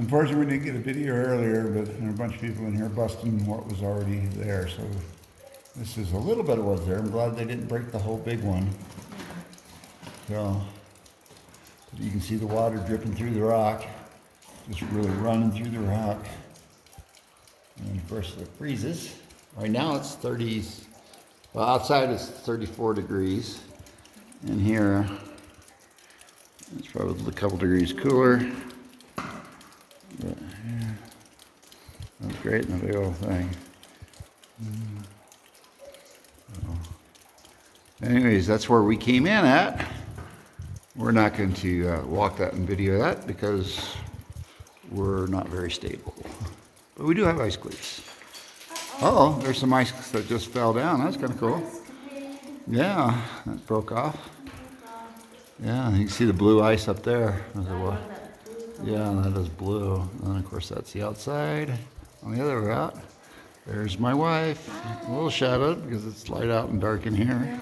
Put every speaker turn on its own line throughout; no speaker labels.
Unfortunately, we didn't get a video earlier, but there are a bunch of people in here busting what was already there. So this is a little bit of what's there. I'm glad they didn't break the whole big one. So you can see the water dripping through the rock, just really running through the rock. And of course it freezes. Right now it's 30s. Well, outside it's 34 degrees. And here it's probably a couple degrees cooler. But, yeah, that's great in the big old thing. So, anyways, that's where we came in at. We're not going to walk that and video that because we're not very stable. But we do have ice cliffs. Oh, there's some ice that just fell down. That's kind of cool. Yeah, that broke off. Yeah, you can see the blue ice up there. Yeah, that is blue. And of course, that's the outside. On the other route, there's my wife. A little shadowed because it's light out and dark in here.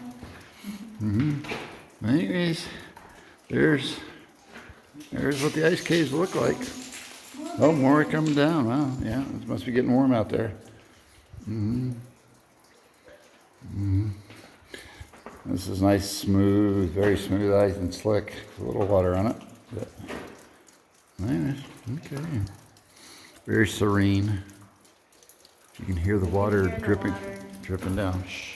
Anyways, there's what the ice caves look like. Oh, more coming down. Wow, yeah, it must be getting warm out there. This is nice, smooth, very smooth ice and slick. A little water on it. But anyways, okay. Very serene. You can hear the water dripping down. Shh.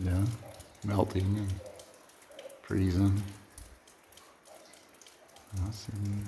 Yeah, melting and freezing. Awesome.